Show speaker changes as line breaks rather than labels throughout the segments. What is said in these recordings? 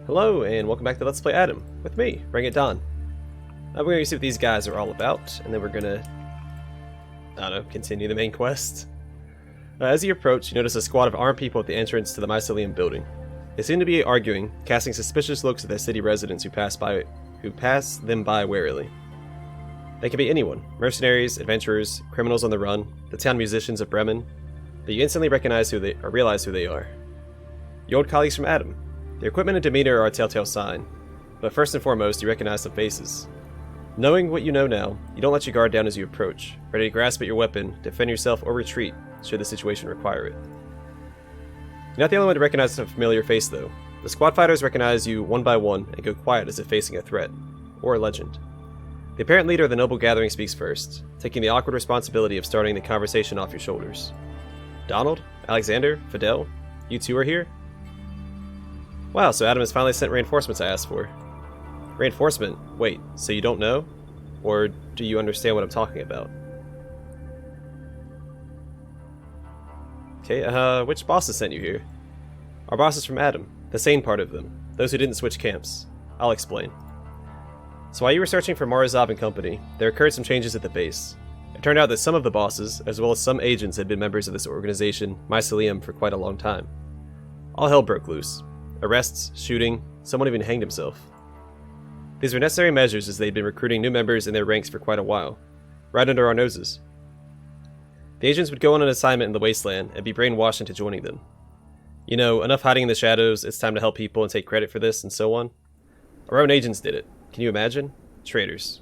Hello, and welcome back to Let's Play Adam, with me, BringItDon. We're going to see what these guys are all about, and then we're going to, continue the main quest. As you approach, you notice a squad of armed people at the entrance to the Mycelium building. They seem to be arguing, casting suspicious looks at the city residents who pass them by warily. They can be anyone, mercenaries, adventurers, criminals on the run, the town musicians of Bremen, but you instantly realize who they are. Your old colleagues from Adam. Their equipment and demeanor are a telltale sign, but first and foremost, you recognize some faces. Knowing what you know now, you don't let your guard down as you approach, ready to grasp at your weapon, defend yourself, or retreat, should the situation require it. You're not the only one to recognize a familiar face, though. The squad fighters recognize you one by one and go quiet as if facing a threat, or a legend. The apparent leader of the noble gathering speaks first, taking the awkward responsibility of starting the conversation off your shoulders. Donald? Alexander? Fidel? You two are here? Wow, so Adam has finally sent reinforcements I asked for. Reinforcement? Wait, so you don't know? Or do you understand what I'm talking about? Okay, which bosses sent you here? Our bosses from Adam, the sane part of them, those who didn't switch camps. I'll explain. So while you were searching for Morozov and company, there occurred some changes at the base. It turned out that some of the bosses, as well as some agents, had been members of this organization, Mycelium, for quite a long time. All hell broke loose. Arrests, shooting, someone even hanged himself. These were necessary measures as they'd been recruiting new members in their ranks for quite a while, right under our noses. The agents would go on an assignment in the Wasteland and be brainwashed into joining them. You know, enough hiding in the shadows, it's time to help people and take credit for this, and so on. Our own agents did it. Can you imagine? Traitors.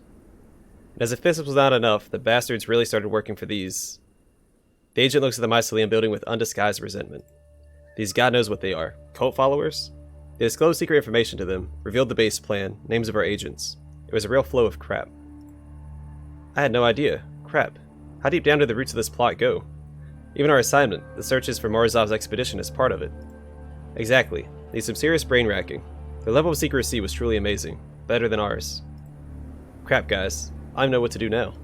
And as if this was not enough, the bastards really started working for these. The agent looks at the Mycelium building with undisguised resentment. These God knows what they are. Cult followers? They disclosed secret information to them, revealed the base plan, names of our agents. It was a real flow of crap. I had no idea. Crap. How deep down did the roots of this plot go? Even our assignment, the searches for Morozov's expedition, is part of it. Exactly. Needs some serious brain racking. Their level of secrecy was truly amazing. Better than ours. Crap, guys. I know what to do now.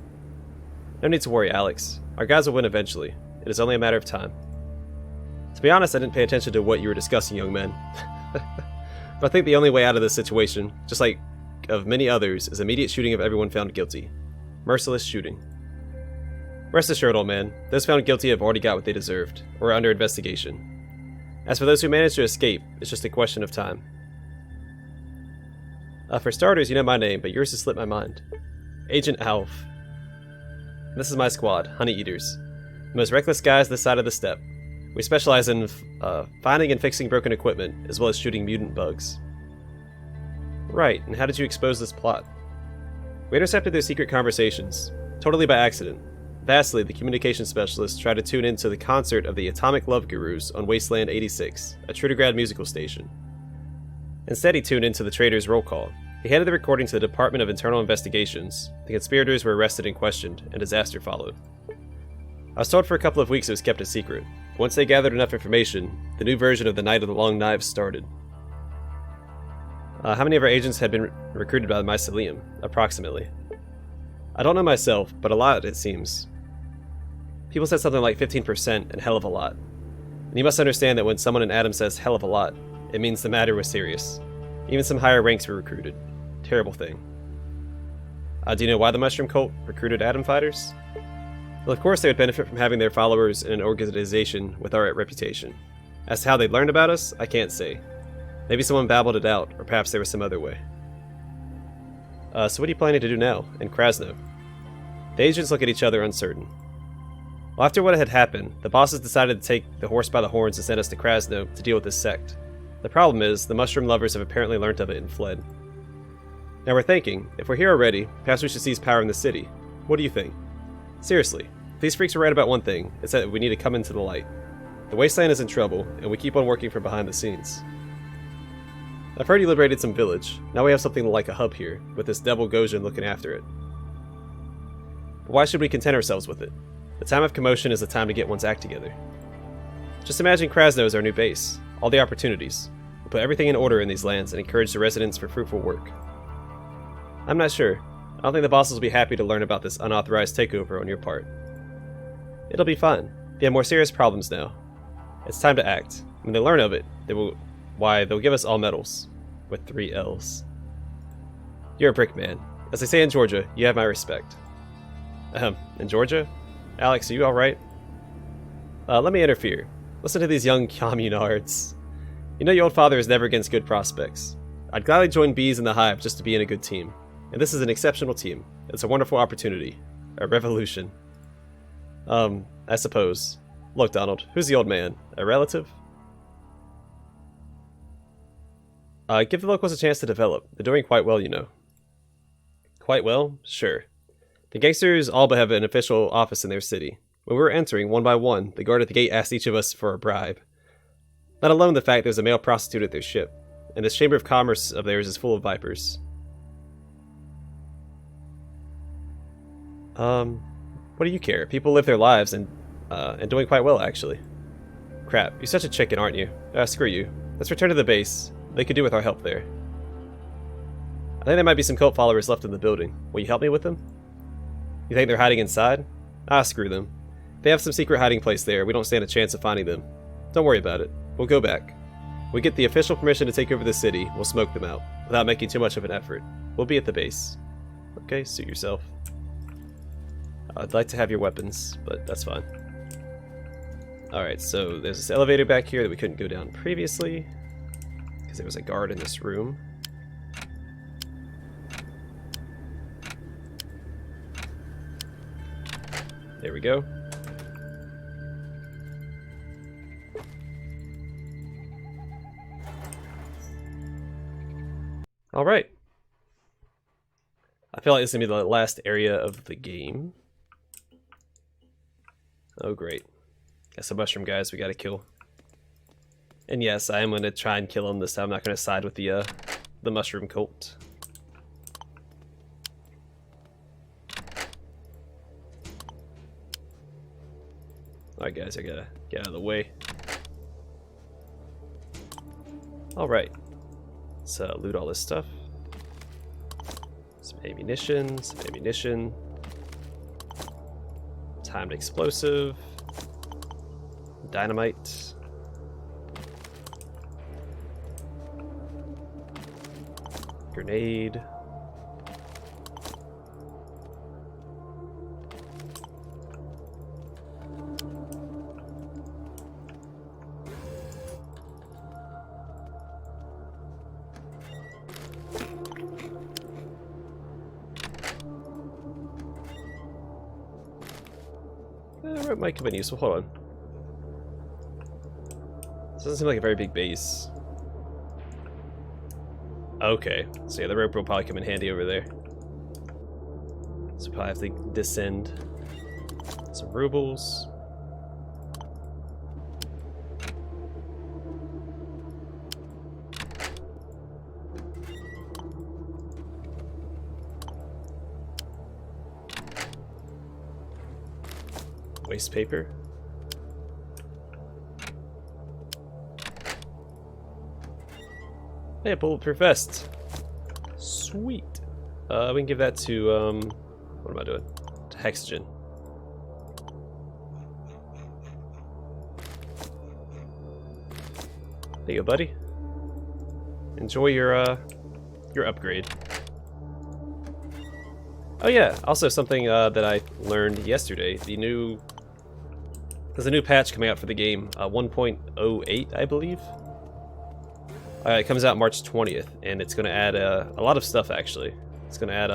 No need to worry, Alex. Our guys will win eventually. It is only a matter of time. To be honest, I didn't pay attention to what you were discussing, young men. But I think the only way out of this situation, just like of many others, is immediate shooting of everyone found guilty. Merciless shooting. Rest assured, old man, those found guilty have already got what they deserved, or are under investigation. As for those who managed to escape, it's just a question of time. For starters, you know my name, but yours has slipped my mind. Agent Alf. This is my squad, Honey Eaters. The most reckless guys this side of the steppe. We specialize in finding and fixing broken equipment, as well as shooting mutant bugs. Right, and how did you expose this plot? We intercepted their secret conversations, totally by accident. Vastly, the communication specialist tried to tune into the concert of the Atomic Love Gurus on Wasteland 86, a Trudograd musical station. Instead, he tuned into the traitor's roll call. He handed the recording to the Department of Internal Investigations. The conspirators were arrested and questioned, and disaster followed. I was told for a couple of weeks it was kept a secret. Once they gathered enough information, the new version of the Night of the Long Knives started. How many of our agents had been recruited by the Mycelium, approximately? I don't know myself, but a lot, it seems. People said something like 15% and hell of a lot. And you must understand that when someone in Adam says hell of a lot, it means the matter was serious. Even some higher ranks were recruited. Terrible thing. Do you know why the Mushroom Cult recruited Adam fighters? Well, of course they would benefit from having their followers in an organization with our reputation. As to how they learned about us, I can't say. Maybe someone babbled it out, or perhaps there was some other way. So what are you planning to do now, in Krasno? The agents look at each other uncertain. Well, after what had happened, the bosses decided to take the horse by the horns and send us to Krasno to deal with this sect. The problem is, the mushroom lovers have apparently learnt of it and fled. Now we're thinking, if we're here already, perhaps we should seize power in the city. What do you think? Seriously, if these freaks are right about one thing, it's that we need to come into the light. The Wasteland is in trouble, and we keep on working from behind the scenes. I've heard you liberated some village. Now we have something like a hub here, with this devil Gojin looking after it. But why should we content ourselves with it? The time of commotion is the time to get one's act together. Just imagine Krasno as our new base. All the opportunities. We'll put everything in order in these lands and encourage the residents for fruitful work. I'm not sure. I don't think the bosses will be happy to learn about this unauthorized takeover on your part. It'll be fine. They have more serious problems now. It's time to act. When they learn of it, they'll give us all medals. with 3 L's. You're a brick man. As they say in Georgia, you have my respect. In Georgia? Alex, are you alright? Let me interfere. Listen to these young communards. You know your old father is never against good prospects. I'd gladly join bees in the hive just to be in a good team. And this is an exceptional team. It's a wonderful opportunity. A revolution. I suppose. Look, Donald, who's the old man? A relative? Give the locals a chance to develop. They're doing quite well, you know. Quite well? Sure. The gangsters all but have an official office in their city. When we were entering, one by one, the guard at the gate asked each of us for a bribe. Let alone the fact there's a male prostitute at their ship. And this chamber of commerce of theirs is full of vipers. What do you care? People live their lives and doing quite well, actually. Crap, you're such a chicken, aren't you? Screw you. Let's return to the base. They could do with our help there. I think there might be some cult followers left in the building. Will you help me with them? You think they're hiding inside? Screw them. They have some secret hiding place there. We don't stand a chance of finding them. Don't worry about it. We'll go back. We get the official permission to take over the city. We'll smoke them out, without making too much of an effort. We'll be at the base. Okay, suit yourself. I'd like to have your weapons, but that's fine. Alright, so there's this elevator back here that we couldn't go down previously, because there was a guard in this room. There we go. Alright. I feel like this is going to be the last area of the game. Oh, great. Got some mushroom guys we gotta kill. And yes, I am going to try and kill them this time. I'm not going to side with the mushroom cult. Alright guys, I gotta get out of the way. Alright. Let's loot all this stuff. Some ammunition. Timed explosive. Dynamite. Grenade. It might come in useful. Hold on. This doesn't seem like a very big base. Okay, so yeah, the rope will probably come in handy over there. So probably have to descend. Some rubles. Waste paper. Hey, bulletproof vest. Sweet. We can give that to, what am I doing? To Hexogen. There you go, buddy. Enjoy your upgrade. Oh yeah, also something that I learned yesterday. There's a new patch coming out for the game, 1.08, I believe. It comes out March 20th, and it's going to add a lot of stuff, actually. It's going to add,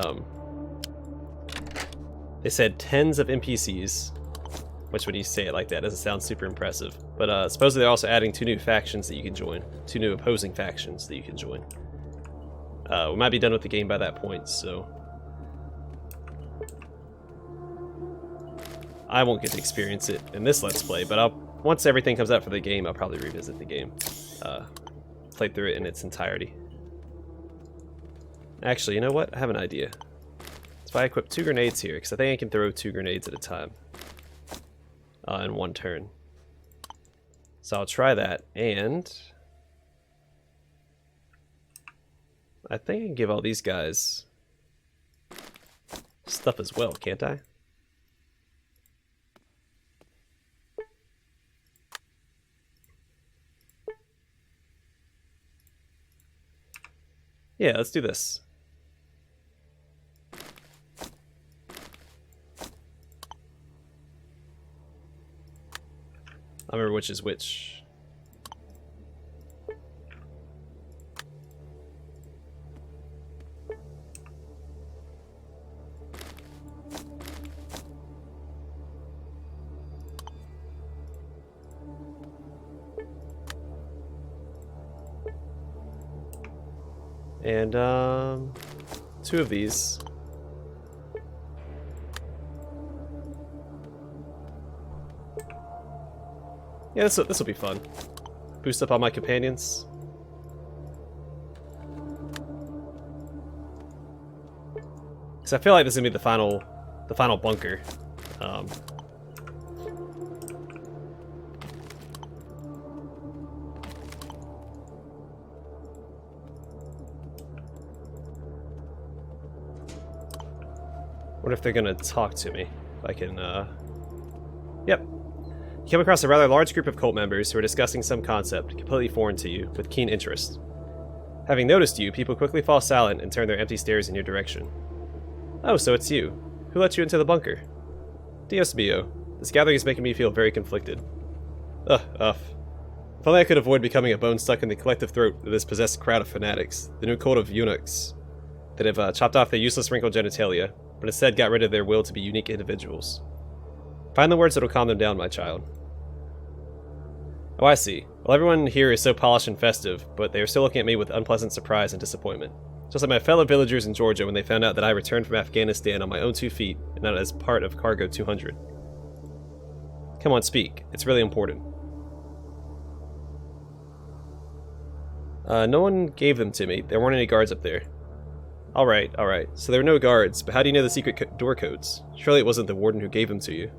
they said tens of NPCs, which when you say it like that, doesn't sound super impressive. But supposedly they're also adding 2 new factions that you can join. 2 new opposing factions that you can join. We might be done with the game by that point, so I won't get to experience it in this Let's Play, but once everything comes out for the game, I'll probably revisit the game. Play through it in its entirety. Actually, you know what? I have an idea. If I equip 2 grenades here, because I think I can throw 2 grenades at a time. In one turn. So I'll try that, and I think I can give all these guys stuff as well, can't I? Yeah, let's do this. I remember which is which. And, 2 of these. Yeah, this will be fun. Boost up all my companions. Because I feel like this is gonna be the final bunker. What if they're gonna talk to me? If I can, Yep. You come across a rather large group of cult members who are discussing some concept completely foreign to you with keen interest. Having noticed you, people quickly fall silent and turn their empty stares in your direction. Oh, so it's you. Who let you into the bunker? Dios mio. This gathering is making me feel very conflicted. Ugh. If only I could avoid becoming a bone stuck in the collective throat of this possessed crowd of fanatics, the new cult of eunuchs, that have chopped off their useless wrinkled genitalia, but instead got rid of their will to be unique individuals. Find the words that'll calm them down, my child. Oh, I see. Well, everyone here is so polished and festive, but they are still looking at me with unpleasant surprise and disappointment. Just like my fellow villagers in Georgia when they found out that I returned from Afghanistan on my own 2 feet and not as part of Cargo 200. Come on, speak. It's really important. No one gave them to me. There weren't any guards up there. Alright. So there were no guards, but how do you know the secret door codes? Surely it wasn't the warden who gave them to you.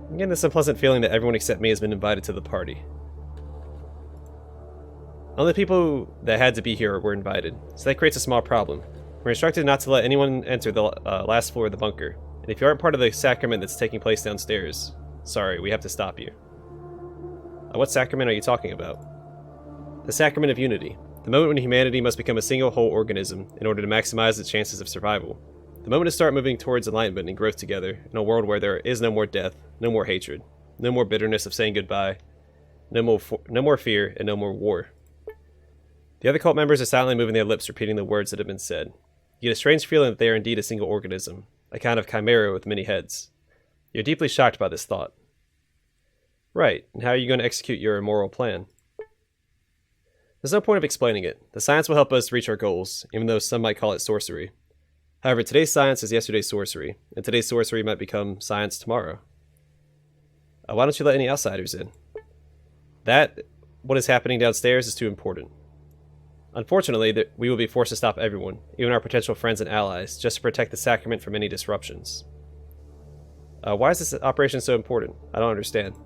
I'm getting this unpleasant feeling that everyone except me has been invited to the party. Only the people that had to be here were invited, so that creates a small problem. We're instructed not to let anyone enter the last floor of the bunker, and if you aren't part of the sacrament that's taking place downstairs, sorry, we have to stop you. What sacrament are you talking about? The sacrament of unity. The moment when humanity must become a single whole organism in order to maximize its chances of survival. The moment to start moving towards enlightenment and growth together in a world where there is no more death, no more hatred, no more bitterness of saying goodbye, no more fear, and no more war. The other cult members are silently moving their lips, repeating the words that have been said. You get a strange feeling that they are indeed a single organism, a kind of chimera with many heads. You're deeply shocked by this thought. Right, and how are you going to execute your immoral plan? There's no point of explaining it. The science will help us reach our goals, even though some might call it sorcery. However, today's science is yesterday's sorcery, and today's sorcery might become science tomorrow. Why don't you let any outsiders in? What is happening downstairs is too important. Unfortunately, we will be forced to stop everyone, even our potential friends and allies, just to protect the sacrament from any disruptions. Why is this operation so important? I don't understand.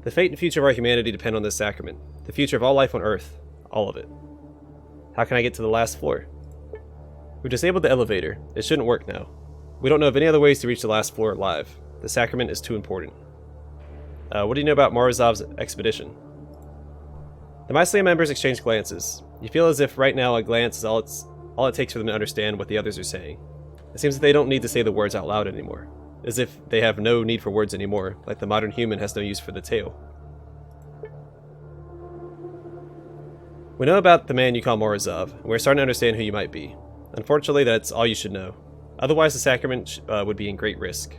The fate and future of our humanity depend on this sacrament. The future of all life on Earth. All of it. How can I get to the last floor? We've disabled the elevator. It shouldn't work now. We don't know of any other ways to reach the last floor alive. The sacrament is too important. What do you know about Morozov's expedition? The Mycelium members exchange glances. You feel as if right now a glance is all it takes for them to understand what the others are saying. It seems that they don't need to say the words out loud anymore. As if they have no need for words anymore, like the modern human has no use for the tail. We know about the man you call Morozov, and we're starting to understand who you might be. Unfortunately, that's all you should know. Otherwise, the sacrament would be in great risk.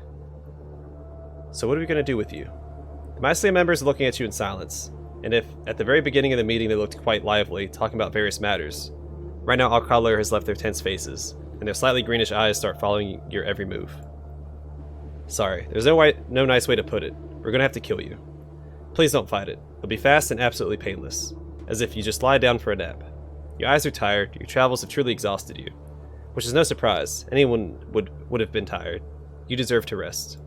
So what are we going to do with you? The Mycelium members are looking at you in silence, and if at the very beginning of the meeting they looked quite lively, talking about various matters, right now all color has left their tense faces, and their slightly greenish eyes start following your every move. Sorry, there's no nice way to put it. We're going to have to kill you. Please don't fight it. It'll be fast and absolutely painless, as if you just lie down for a nap. Your eyes are tired, your travels have truly exhausted you. Which is no surprise, anyone would have been tired. You deserve to rest.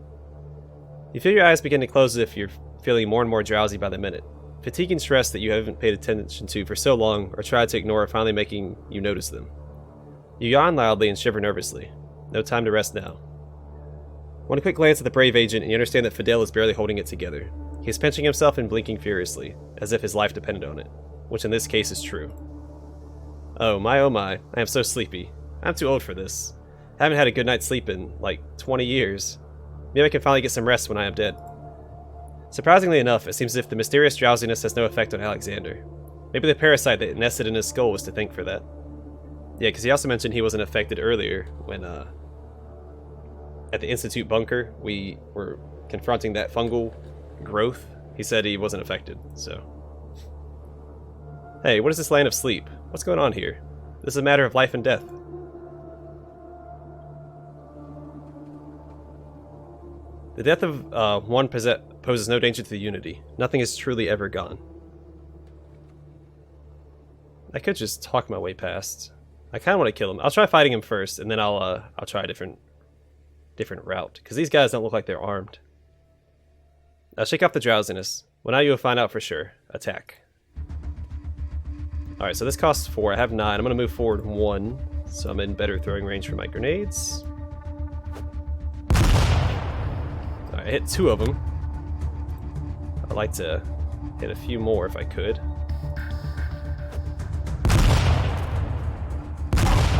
You feel your eyes begin to close as if you're feeling more and more drowsy by the minute. Fatigue and stress that you haven't paid attention to for so long or tried to ignore are finally making you notice them. You yawn loudly and shiver nervously. No time to rest now. One quick glance at the brave agent and you understand that Fidel is barely holding it together. He is pinching himself and blinking furiously, as if his life depended on it. which in this case is true. Oh my, I am so sleepy. I'm too old for this. I haven't had a good night's sleep in, like, 20 years. Maybe I can finally get some rest when I am dead. Surprisingly enough, it seems as if the mysterious drowsiness has no effect on Alexander. Maybe the parasite that nested in his skull was to thank for that. Yeah, because he also mentioned he wasn't affected earlier when, at the Institute bunker, we were confronting that fungal growth. He said he wasn't affected, so... Hey, what is this land of sleep? What's going on here? This is a matter of life and death. The death of one poses no danger to the Unity. Nothing is truly ever gone. I could just talk my way past. I kind of want to kill him. I'll try fighting him first, and then I'll try a different route, because these guys don't look like they're armed. I'll shake off the drowsiness. Well, now you will find out for sure. Attack. Alright, so this costs 4. I have 9. I'm going to move forward 1, so I'm in better throwing range for my grenades. Alright, I hit 2 of them. I'd like to hit a few more if I could.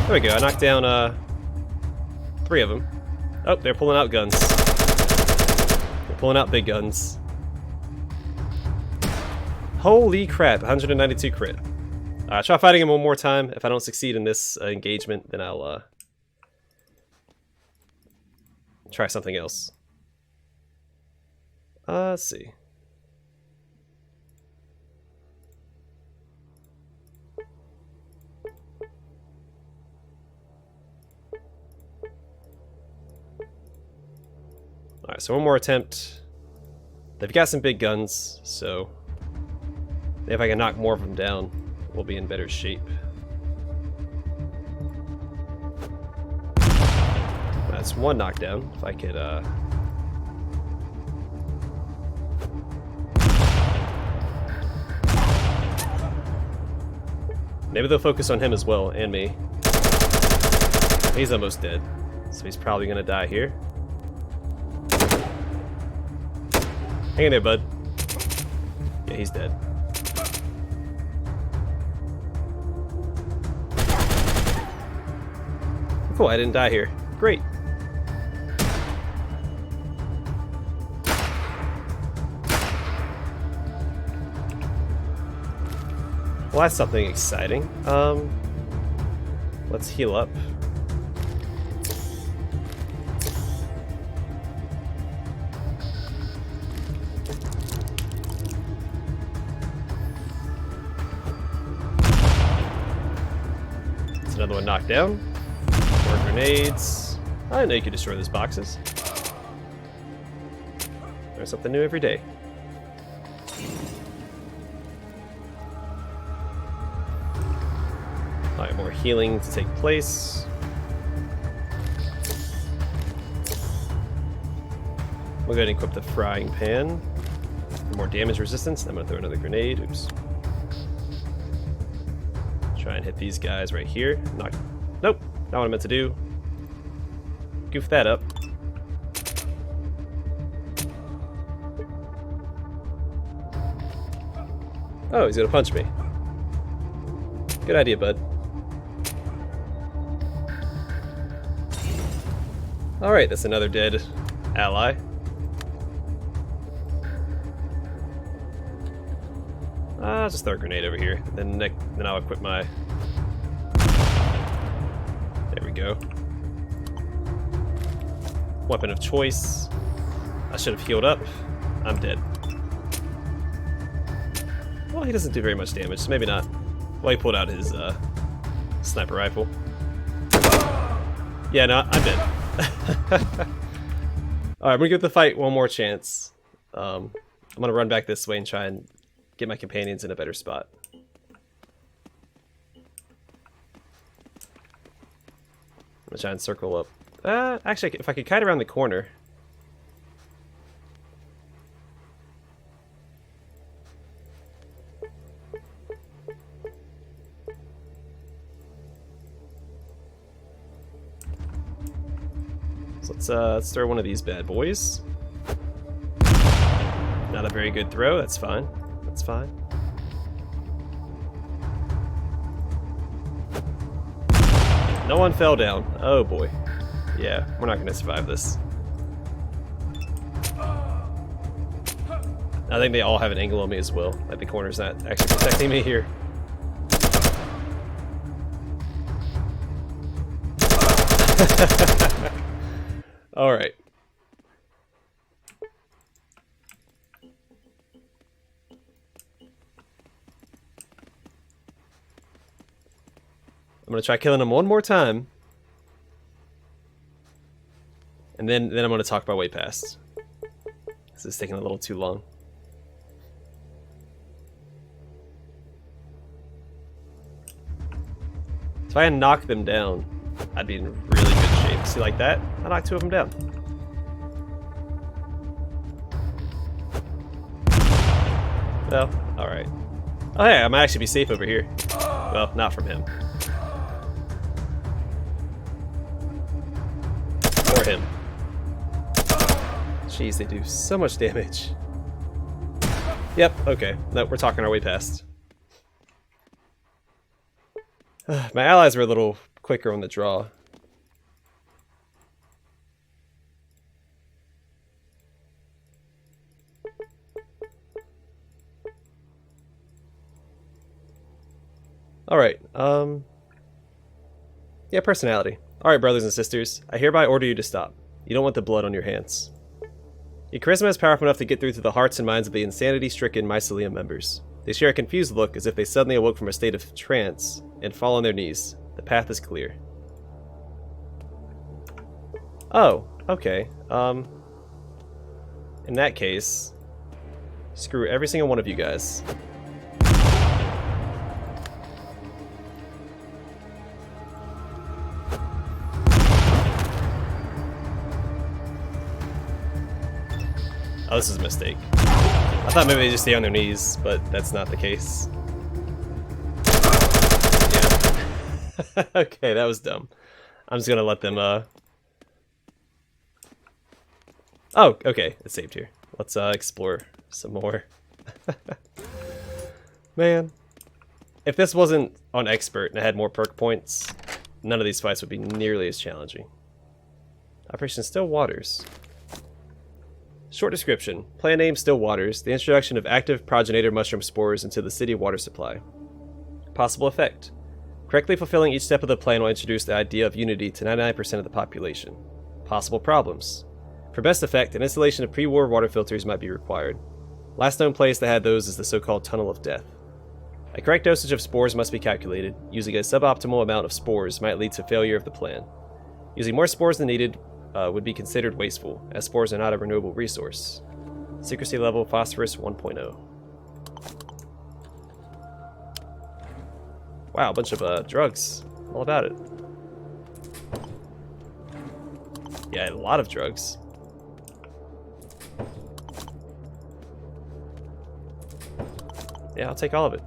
There we go, I knocked down 3 of them. Oh, they're pulling out guns. They're pulling out big guns. Holy crap, 192 crit. I'll try fighting him one more time. If I don't succeed in this engagement, then I'll try something else. Let's see. Alright, so one more attempt. They've got some big guns, so if I can knock more of them down, we'll be in better shape. That's 1 knockdown. If I could, maybe they'll focus on him as well, and me. He's almost dead, so he's probably gonna die here. Hang in there, bud. Yeah, he's dead. Cool, I didn't die here. Great. Well, that's something exciting. Let's heal up. That's another one knocked down. More grenades. I didn't know you could destroy those boxes. There's something new every day. Alright, more healing to take place. We'll go ahead and equip the frying pan. For more damage resistance. I'm going to throw another grenade. Oops. Try and hit these guys right here. Nope, not what I meant to do. Goof that up. Oh, he's gonna punch me. Good idea, bud. Alright, that's another dead ally. I'll just throw a grenade over here. Then I'll equip my... There we go. Weapon of choice. I should have healed up. I'm dead. Well, he doesn't do very much damage, so maybe not. Well, he pulled out his sniper rifle. Yeah, no, I'm dead. Alright, I'm gonna give the fight one more chance. I'm gonna run back this way and try and get my companions in a better spot. I'm gonna try and circle up. Actually, if I could kite around the corner. So let's throw one of these bad boys. Not a very good throw, that's fine. That's fine. No one fell down. Oh boy. Yeah, we're not gonna survive this. I think they all have an angle on me as well. Like the corner's not actually protecting me here. Alright. I'm gonna try killing him one more time. And then I'm gonna talk my way past. This is taking a little too long. If I had knocked them down, I'd be in really good shape. See, like that? I knocked 2 of them down. Well, alright. Oh hey, I might actually be safe over here. Well, not from him. Or him. Jeez, they do so much damage. Yep, okay. No, we're talking our way past. My allies were a little quicker on the draw. Alright, yeah, personality. Alright, brothers and sisters, I hereby order you to stop. You don't want the blood on your hands. Your charisma is powerful enough to get through to the hearts and minds of the insanity-stricken Mycelium members. They share a confused look as if they suddenly awoke from a state of trance and fall on their knees. The path is clear. Oh, okay. In that case, screw every single one of you guys. Oh, this is a mistake. I thought maybe they just stay on their knees, but that's not the case. Yeah. Okay, that was dumb. I'm just gonna let them, Oh, okay, it's saved here. Let's, explore some more. Man. If this wasn't on expert and I had more perk points, none of these fights would be nearly as challenging. Operation Still Waters. Short description. Plan name Still Waters. The introduction of active progenitor mushroom spores into the city water supply. Possible effect. Correctly fulfilling each step of the plan will introduce the idea of unity to 99% of the population. Possible problems. For best effect, an installation of pre-war water filters might be required. Last known place that had those is the so-called Tunnel of Death. A correct dosage of spores must be calculated. Using a suboptimal amount of spores might lead to failure of the plan. Using more spores than needed would be considered wasteful, as spores are not a renewable resource. Secrecy level phosphorus 1.0. Wow, a bunch of drugs. All about it. Yeah, a lot of drugs. Yeah, I'll take all of it.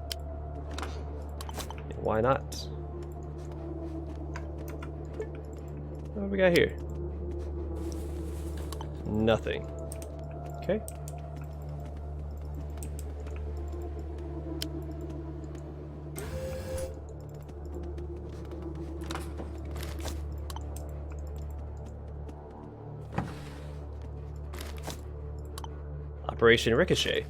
Why not? What do we got here? Nothing. Okay. Operation Ricochet.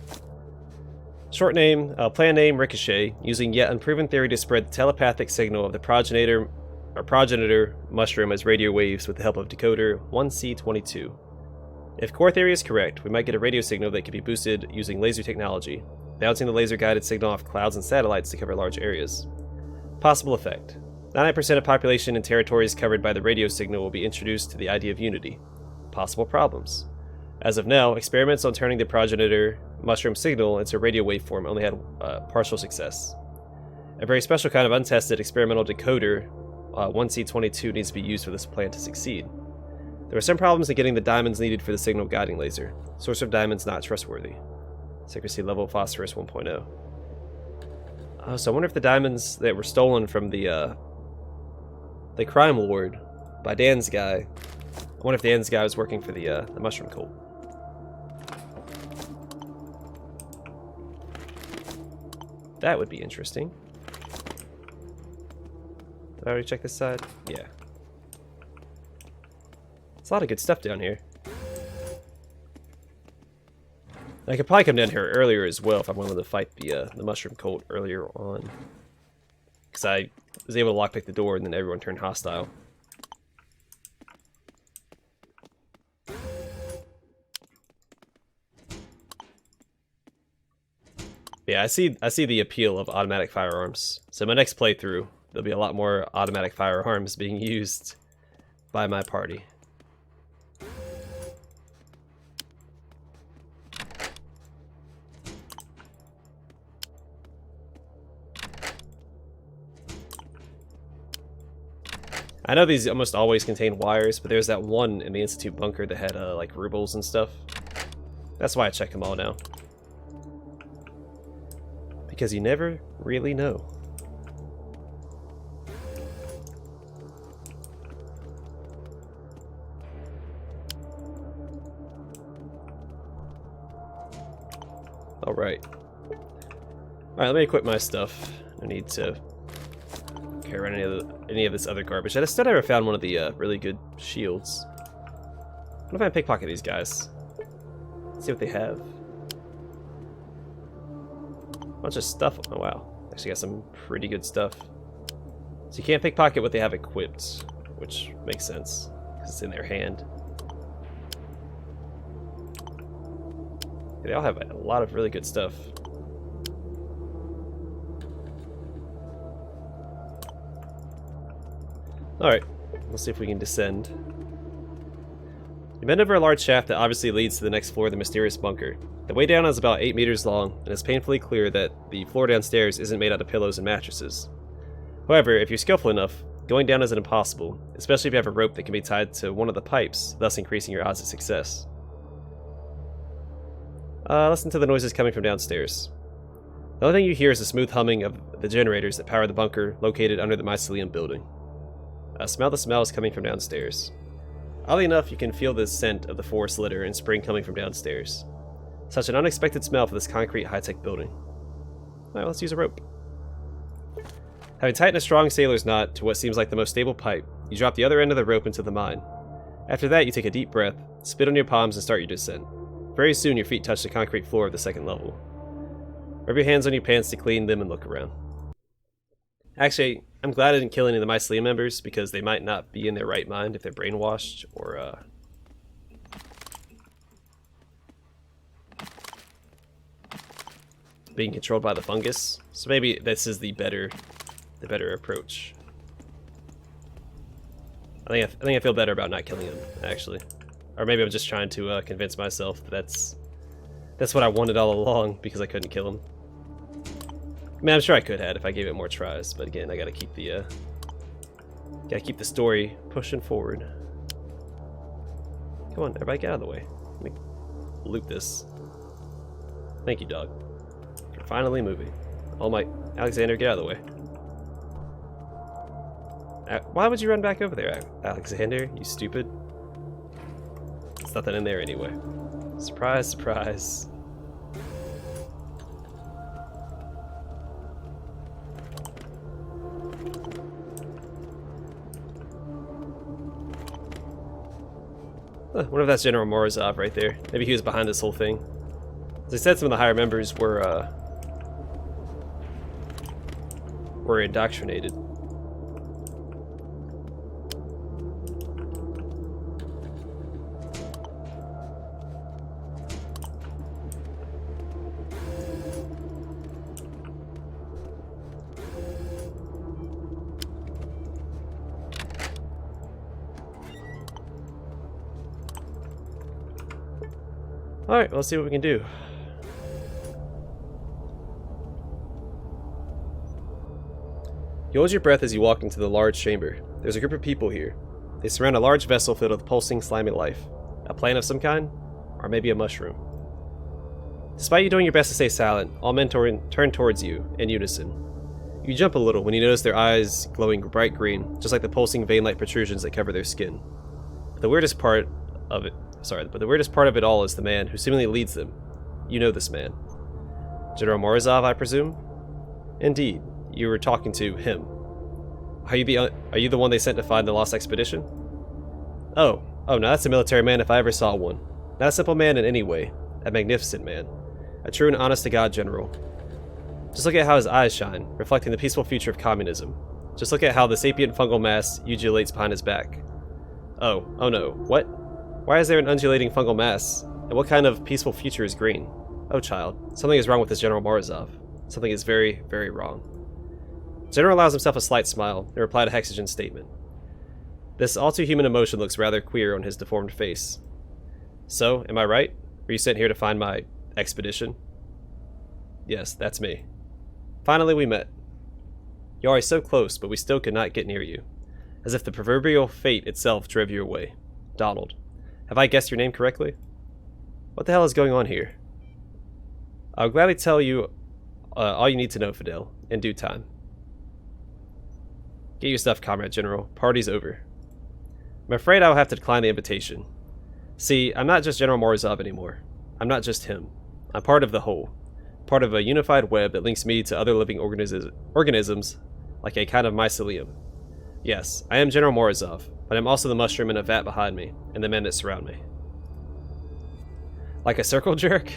Short name, plan name Ricochet, using yet unproven theory to spread the telepathic signal of the progenitor mushroom as radio waves with the help of decoder 1C22. If core theory is correct, we might get a radio signal that can be boosted using laser technology, bouncing the laser-guided signal off clouds and satellites to cover large areas. Possible effect. 99% of population in territories covered by the radio signal will be introduced to the idea of unity. Possible problems. As of now, experiments on turning the progenitor mushroom signal into radio waveform only had partial success. A very special kind of untested experimental decoder, 1C22, needs to be used for this plan to succeed. There are some problems in getting the diamonds needed for the signal guiding laser. Source of diamonds not trustworthy. Secrecy level phosphorus 1.0. So I wonder if the diamonds that were stolen from the crime lord by Dan's guy, I wonder if Dan's guy was working for the mushroom cult. That would be interesting. I already checked this side? Yeah. There's a lot of good stuff down here. I could probably come down here earlier as well if I wanted to fight the mushroom cult earlier on. Because I was able to lockpick the door and then everyone turned hostile. Yeah, I see the appeal of automatic firearms. So my next playthrough, there'll be a lot more automatic firearms being used by my party. I know these almost always contain wires, but there's that one in the Institute bunker that had like rubles and stuff. That's why I check them all now. Because you never really know. Alright. Alright, let me equip my stuff. I need to carry around any of this other garbage. I still never found one of the really good shields. What if I pickpocket these guys? See what they have. Bunch of stuff. Oh wow, actually got some pretty good stuff. So you can't pickpocket what they have equipped, which makes sense because it's in their hand. They all have a lot of really good stuff. Alright, let's see if we can descend. You bend over a large shaft that obviously leads to the next floor of the mysterious bunker. The way down is about 8 meters long, and it's painfully clear that the floor downstairs isn't made out of pillows and mattresses. However, if you're skillful enough, going down isn't impossible, especially if you have a rope that can be tied to one of the pipes, thus increasing your odds of success. Listen to the noises coming from downstairs. The only thing you hear is the smooth humming of the generators that power the bunker located under the Mycelium building. Smell the smells coming from downstairs. Oddly enough, you can feel the scent of the forest litter and spring coming from downstairs. Such an unexpected smell for this concrete high-tech building. Alright, let's use a rope. Having tightened a strong sailor's knot to what seems like the most stable pipe, you drop the other end of the rope into the mine. After that, you take a deep breath, spit on your palms, and start your descent. Very soon, your feet touch the concrete floor of the second level. Rub your hands on your pants to clean them and look around. Actually, I'm glad I didn't kill any of the Mycelium members, because they might not be in their right mind if they're brainwashed, or, being controlled by the fungus. So maybe this is the better approach. I think I feel better about not killing him, actually. Or maybe I'm just trying to convince myself that that's what I wanted all along, because I couldn't kill him. I mean, I'm sure I could have if I gave it more tries, but again, I gotta keep the story pushing forward. Come on, everybody get out of the way. Let me loot this. Thank you, dog. You're finally moving. All Might, Alexander, get out of the way. Why would you run back over there, Alexander? You stupid. There's nothing in there anyway. Surprise, surprise. I wonder if that's General Morozov right there. Maybe he was behind this whole thing. As I said, some of the higher members were indoctrinated. Alright, let's see what we can do. You hold your breath as you walk into the large chamber. There's a group of people here. They surround a large vessel filled with pulsing, slimy life. A plant of some kind? Or maybe a mushroom. Despite you doing your best to stay silent, all men turn towards you, in unison. You jump a little when you notice their eyes glowing bright green, just like the pulsing vein-like protrusions that cover their skin. But the weirdest part of it all is the man who seemingly leads them. You know this man. General Morozov, I presume? Indeed, you were talking to him. Are you the one they sent to find the lost expedition? Oh, no, that's a military man if I ever saw one. Not a simple man in any way. A magnificent man. A true and honest-to-God general. Just look at how his eyes shine, reflecting the peaceful future of communism. Just look at how the sapient fungal mass undulates behind his back. Oh no, what? Why is there an undulating fungal mass? And what kind of peaceful future is green? Oh child, something is wrong with this General Morozov. Something is very, very wrong. General allows himself a slight smile in reply to Hexagon's statement. This all-too-human emotion looks rather queer on his deformed face. So, am I right? Were you sent here to find my expedition? Yes, that's me. Finally we met. You are so close, but we still could not get near you. As if the proverbial fate itself drove you away. Donald. Have I guessed your name correctly? What the hell is going on here? I'll gladly tell you all you need to know, Fidel, in due time. Get your stuff, Comrade General. Party's over. I'm afraid I will have to decline the invitation. See, I'm not just General Morozov anymore. I'm not just him. I'm part of the whole. Part of a unified web that links me to other living organisms like a kind of mycelium. Yes, I am General Morozov, but I'm also the mushroom in a vat behind me, and the men that surround me. Like a circle jerk?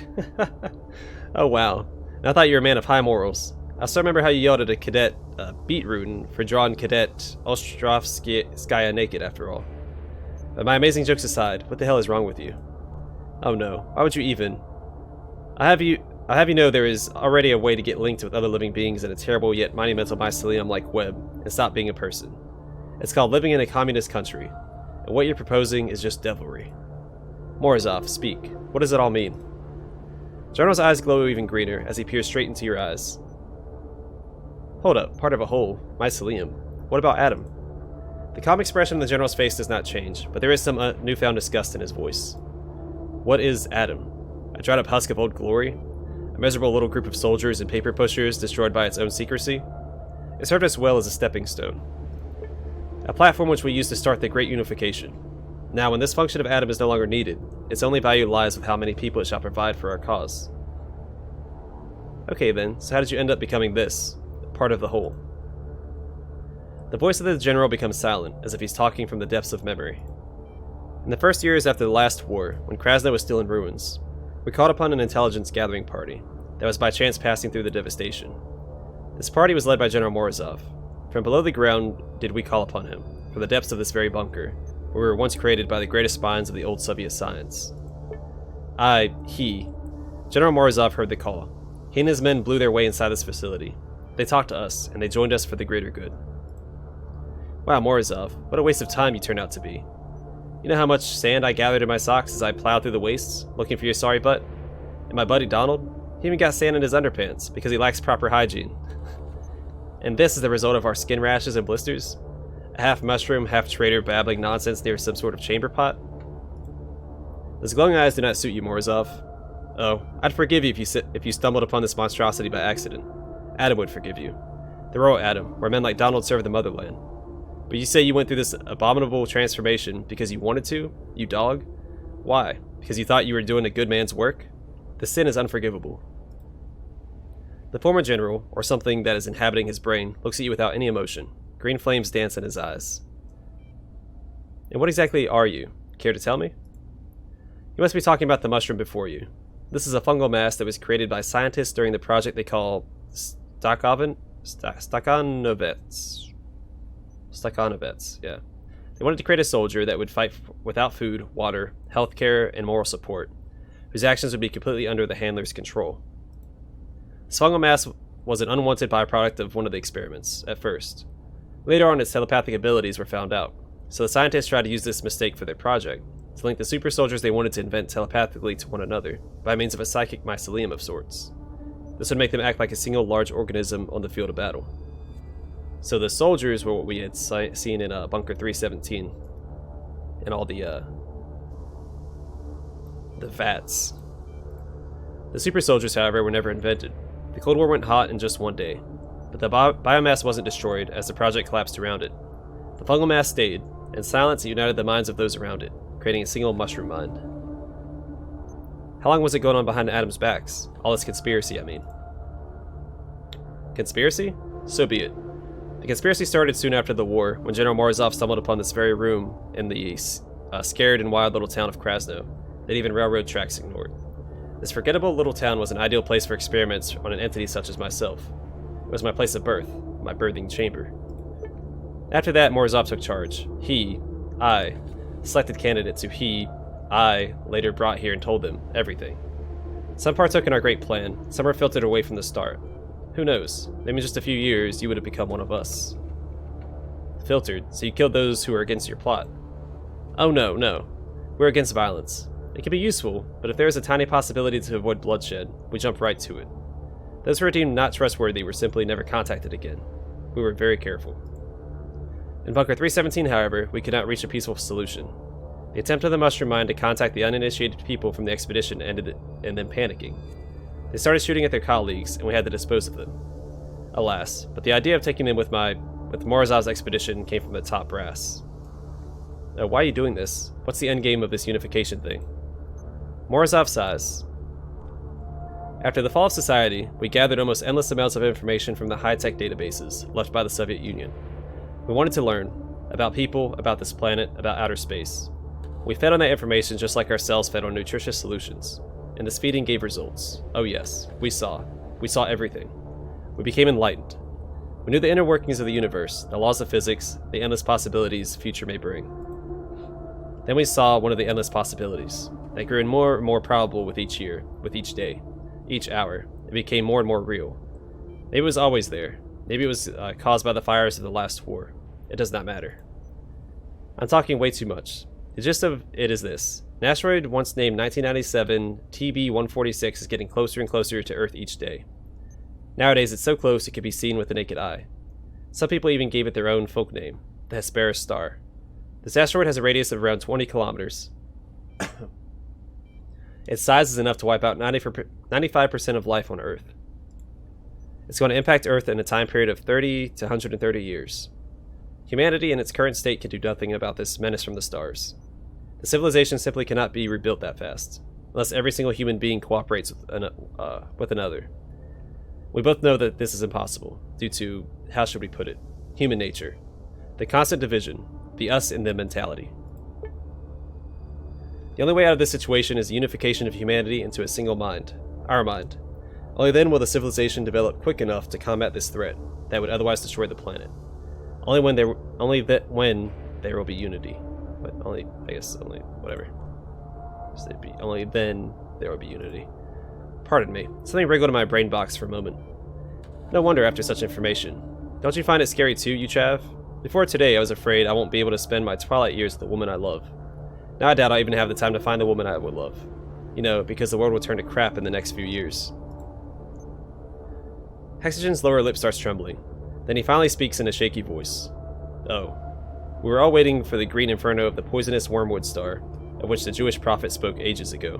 Oh wow. And I thought you were a man of high morals. I still remember how you yelled at a cadet beetrootin for drawing Cadet Ostrovskaya naked after all. But my amazing jokes aside, what the hell is wrong with you? Oh no, why would you even? I have you know there is already a way to get linked with other living beings in a terrible yet monumental mycelium-like web and stop being a person. It's called living in a communist country, and what you're proposing is just devilry. Morozov, speak. What does it all mean? General's eyes glow even greener as he peers straight into your eyes. Hold up, part of a whole, mycelium. What about Adam? The calm expression on the General's face does not change, but there is some newfound disgust in his voice. What is Adam? A dried-up husk of old glory? A miserable little group of soldiers and paper pushers destroyed by its own secrecy? It served us well as a stepping stone. A platform which we used to start the Great Unification. Now, when this function of Adam is no longer needed, its only value lies with how many people it shall provide for our cause. Okay then, so how did you end up becoming this? Part of the whole. The voice of the General becomes silent, as if he's talking from the depths of memory. In the first years after the last war, when Krasno was still in ruins, we called upon an intelligence gathering party that was by chance passing through the devastation. This party was led by General Morozov. From below the ground did we call upon him, from the depths of this very bunker, where we were once created by the greatest minds of the old Soviet science. General Morozov heard the call. He and his men blew their way inside this facility. They talked to us, and they joined us for the greater good. Wow, Morozov, what a waste of time you turned out to be. You know how much sand I gathered in my socks as I plowed through the wastes, looking for your sorry butt? And my buddy Donald? He even got sand in his underpants, because he lacks proper hygiene. And this is the result of our skin rashes and blisters? A half mushroom, half traitor babbling nonsense near some sort of chamber pot? Those glowing eyes do not suit you, Morozov. Oh, I'd forgive you if you stumbled upon this monstrosity by accident. Adam would forgive you. The royal Adam, where men like Donald serve the motherland. But you say you went through this abominable transformation because you wanted to? You dog? Why? Because you thought you were doing a good man's work? The sin is unforgivable. The former general, or something that is inhabiting his brain, looks at you without any emotion. Green flames dance in his eyes. And what exactly are you? Care to tell me? You must be talking about the mushroom before you. This is a fungal mass that was created by scientists during the project they call Stakhanovets, yeah. They wanted to create a soldier that would fight without food, water, healthcare, and moral support, whose actions would be completely under the handler's control. This fungal mass was an unwanted byproduct of one of the experiments, at first. Later on, its telepathic abilities were found out, so the scientists tried to use this mistake for their project, to link the super soldiers they wanted to invent telepathically to one another, by means of a psychic mycelium of sorts. This would make them act like a single large organism on the field of battle. So the soldiers were what we had seen in Bunker 317, and all the vats. The super soldiers, however, were never invented. The Cold War went hot in just one day, but the biomass wasn't destroyed as the project collapsed around it. The fungal mass stayed, and silence united the minds of those around it, creating a single mushroom mind. How long was it going on behind Adam's backs? All this conspiracy, I mean. Conspiracy? So be it. The conspiracy started soon after the war, when General Morozov stumbled upon this very room in the scared and wild little town of Krasno, that even railroad tracks ignored. This forgettable little town was an ideal place for experiments on an entity such as myself. It was my place of birth, my birthing chamber. After that, Morozov took charge. I, selected candidates who I, later brought here and told them everything. Some partook in our great plan, some were filtered away from the start. Who knows, maybe in just a few years you would have become one of us. Filtered, so you killed those who were against your plot. Oh no. We're against violence. It can be useful, but if there is a tiny possibility to avoid bloodshed, we jump right to it. Those who were deemed not trustworthy were simply never contacted again. We were very careful. In Bunker 317, however, we could not reach a peaceful solution. The attempt of the Mushroom Mind to contact the uninitiated people from the expedition ended in them panicking. They started shooting at their colleagues, and we had to dispose of them. Alas, but the idea of taking them with Morozov's expedition came from the top brass. Why are you doing this? What's the endgame of this unification thing? Morozov sighs. After the fall of society, we gathered almost endless amounts of information from the high-tech databases left by the Soviet Union. We wanted to learn about people, about this planet, about outer space. We fed on that information just like our cells fed on nutritious solutions. And this feeding gave results. Oh yes, we saw. We saw everything. We became enlightened. We knew the inner workings of the universe, the laws of physics, the endless possibilities future may bring. Then we saw one of the endless possibilities. That grew more and more probable with each year, with each day, each hour. It became more and more real. Maybe it was always there. Maybe it was caused by the fires of the last war. It does not matter. I'm talking way too much. The gist of it is this. An asteroid once named 1997 TB-146 is getting closer and closer to Earth each day. Nowadays it's so close it can be seen with the naked eye. Some people even gave it their own folk name, the Hesperus star. This asteroid has a radius of around 20 kilometers. Its size is enough to wipe out 95% of life on Earth. It's going to impact Earth in a time period of 30 to 130 years. Humanity in its current state can do nothing about this menace from the stars. The civilization simply cannot be rebuilt that fast, unless every single human being cooperates with another. We both know that this is impossible, due to, how should we put it, human nature. The constant division, the us and them mentality. The only way out of this situation is the unification of humanity into a single mind, our mind. Only then will the civilization develop quick enough to combat this threat that would otherwise destroy the planet. Only when there will be unity. But only then there will be unity. Pardon me, something wriggled in my brain box for a moment. No wonder after such information. Don't you find it scary too, you chav? Before today, I was afraid I won't be able to spend my twilight years with the woman I love. Now I doubt I'll even have the time to find the woman I would love. You know, because the world will turn to crap in the next few years. Hexagon's lower lip starts trembling. Then he finally speaks in a shaky voice. Oh. We were all waiting for the green inferno of the poisonous wormwood star, of which the Jewish prophet spoke ages ago.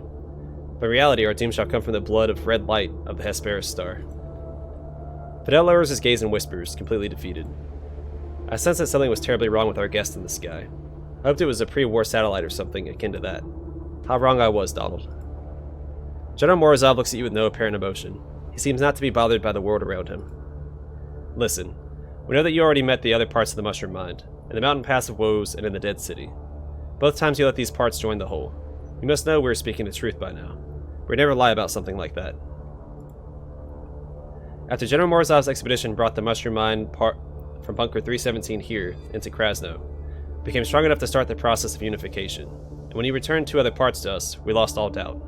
But in reality, our doom shall come from the blood of red light of the Hesperus star. Fidel lowers his gaze and whispers, completely defeated. I sensed that something was terribly wrong with our guest in the sky. I hoped it was a pre-war satellite or something akin to that. How wrong I was, Donald. General Morozov looks at you with no apparent emotion. He seems not to be bothered by the world around him. Listen, we know that you already met the other parts of the Mushroom Mind, in the Mountain Pass of Woes and in the Dead City. Both times you let these parts join the whole. You must know we're speaking the truth by now. We'd never lie about something like that. After General Morozov's expedition brought the Mushroom Mind from Bunker 317 here into Krasno, it became strong enough to start the process of unification, and when he returned two other parts to us, we lost all doubt.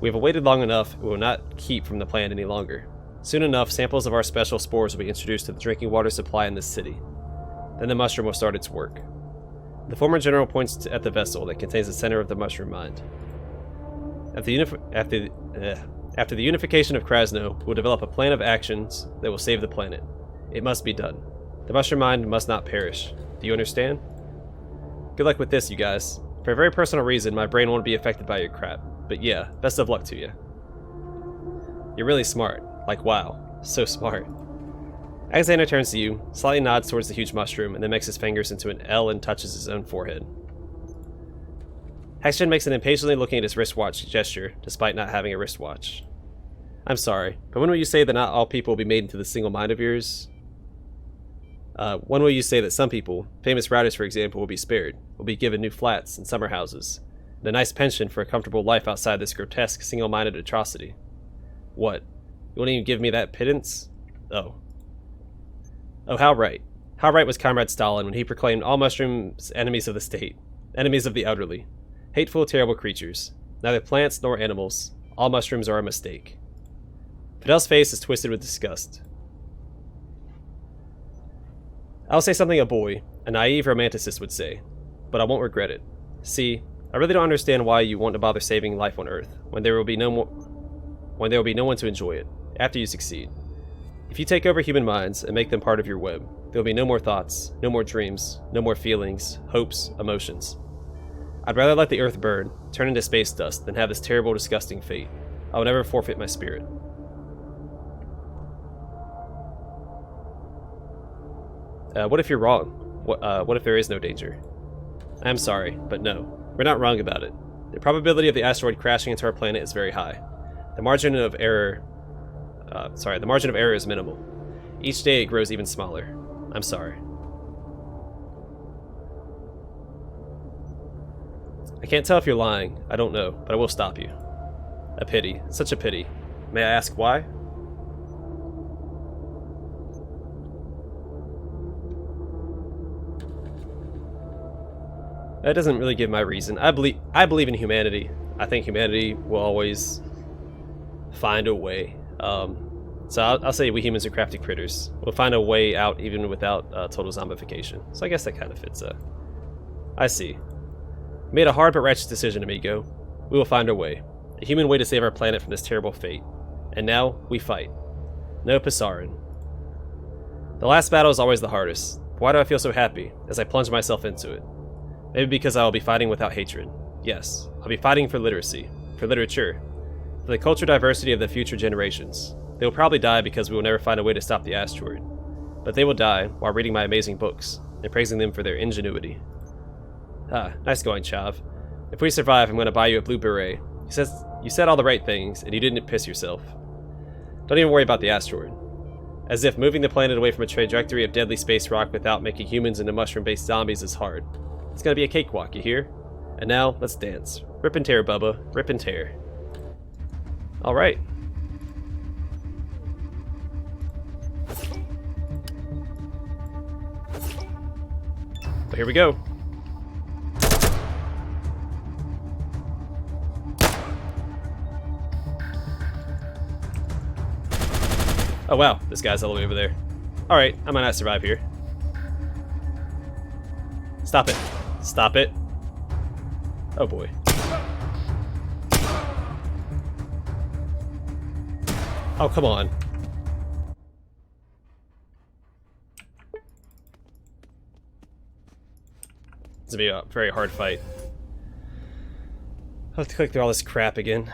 We have waited long enough, we will not keep from the plan any longer. Soon enough, samples of our special spores will be introduced to the drinking water supply in this city. Then the mushroom will start its work. The former general points at the vessel that contains the center of the Mushroom Mind. After the unification of Krasno, we'll develop a plan of actions that will save the planet. It must be done. The Mushroom Mind must not perish. Do you understand? Good luck with this, you guys. For a very personal reason, my brain won't be affected by your crap. But yeah, best of luck to you. You're really smart. Like, wow. So smart. Alexander turns to you, slightly nods towards the huge mushroom, and then makes his fingers into an L and touches his own forehead. Hexagon makes an impatiently looking at his wristwatch gesture, despite not having a wristwatch. I'm sorry, but when will you say that not all people will be made into the single mind of yours? When will you say that some people, famous writers for example, will be spared, will be given new flats and summer houses, and a nice pension for a comfortable life outside this grotesque, single-minded atrocity? What? You won't even give me that pittance? Oh. Oh, how right. How right was Comrade Stalin when he proclaimed all mushrooms enemies of the state, enemies of the elderly, hateful, terrible creatures, neither plants nor animals. All mushrooms are a mistake. Fidel's face is twisted with disgust. I'll say something a boy, a naive romanticist would say, but I won't regret it. See, I really don't understand why you want to bother saving life on Earth when there will be no one to enjoy it after you succeed. If you take over human minds and make them part of your web, there will be no more thoughts, no more dreams, no more feelings, hopes, emotions. I'd rather let the Earth burn, turn into space dust, than have this terrible, disgusting fate. I will never forfeit my spirit. What if you're wrong? What if there is no danger? I'm sorry, but no. We're not wrong about it. The probability of the asteroid crashing into our planet is very high. The margin of error is minimal. Each day it grows even smaller. I'm sorry. I can't tell if you're lying. I don't know, but I will stop you. A pity. Such a pity. May I ask why? That doesn't really give my reason. I believe in humanity. I think humanity will always find a way. So I'll say we humans are crafty critters. We'll find a way out even without total zombification. So I guess that kind of fits. I see. We made a hard but righteous decision, amigo. We will find a way. A human way to save our planet from this terrible fate. And now, we fight. No Pasarin. The last battle is always the hardest. Why do I feel so happy as I plunge myself into it? Maybe because I will be fighting without hatred. Yes, I'll be fighting for literacy, for literature, for the cultural diversity of the future generations. They will probably die because we will never find a way to stop the asteroid. But they will die while reading my amazing books, and praising them for their ingenuity. Ah, nice going, Chav. If we survive, I'm going to buy you a blue beret. You said all the right things, and you didn't piss yourself. Don't even worry about the asteroid. As if moving the planet away from a trajectory of deadly space rock without making humans into mushroom-based zombies is hard. It's gonna be a cakewalk, you hear? And now, let's dance. Rip and tear, Bubba. Rip and tear. Alright. Well, here we go. Oh wow, this guy's all the way over there. Alright, I might not survive here. Stop it. Stop it. Oh boy. Oh, come on. It's gonna be a very hard fight. I'll have to click through all this crap again.